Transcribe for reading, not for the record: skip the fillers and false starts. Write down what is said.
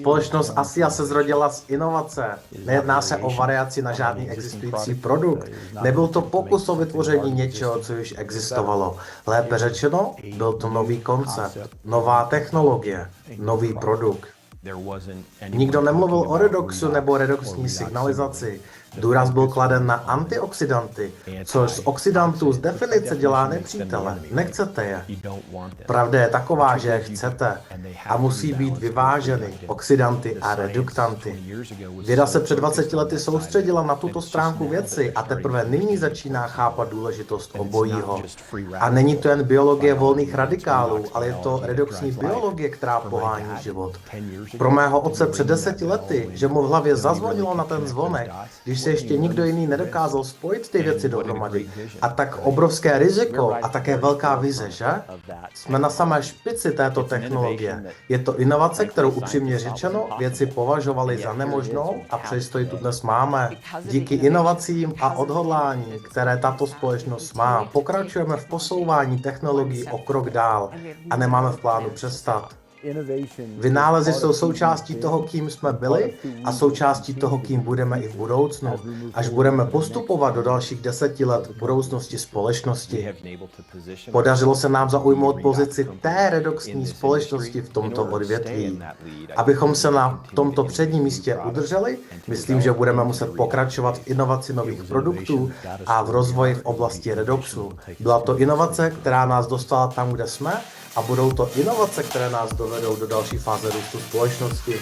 Společnost Asia se zrodila z inovace. Nejedná se o variaci na žádný existující produkt. Nebyl to pokus o vytvoření něčeho, co již existovalo. Lépe řečeno, byl to nový koncept, nová technologie, nový produkt. Nikdo nemluvil o redoxu nebo redoxní signalizaci. Důraz byl kladen na antioxidanty, což z oxidantů z definice dělá nepřítele. Nechcete je. Pravda je taková, že je chcete a musí být vyváženy oxidanty a reduktanty. Věda se před 20 lety soustředila na tuto stránku věci a teprve nyní začíná chápat důležitost obojího. A není to jen biologie volných radikálů, ale je to redoxní biologie, která pohání život. Pro mého otce před 10 lety, že mu v hlavě zazvonilo na ten zvonek, když se ještě nikdo jiný nedokázal spojit ty věci dohromady. A tak obrovské riziko a také velká vize, že? Jsme na samé špici této technologie. Je to inovace, kterou upřímně řečeno věci považovali za nemožnou a přesto ji tu dnes máme. Díky inovacím a odhodlání, které tato společnost má, pokračujeme v posouvání technologií o krok dál a nemáme v plánu přestat. Vynálezy jsou součástí toho, kým jsme byli a součástí toho, kým budeme i v budoucnu, až budeme postupovat do dalších 10 let v budoucnosti společnosti. Podařilo se nám zaujmout pozici té redoxní společnosti v tomto odvětví. Abychom se na tomto předním místě udrželi, myslím, že budeme muset pokračovat v inovaci nových produktů a v rozvoji v oblasti redoxu. Byla to inovace, která nás dostala tam, kde jsme, a budou to inovace, které nás dovedou do další fáze růstu společnosti.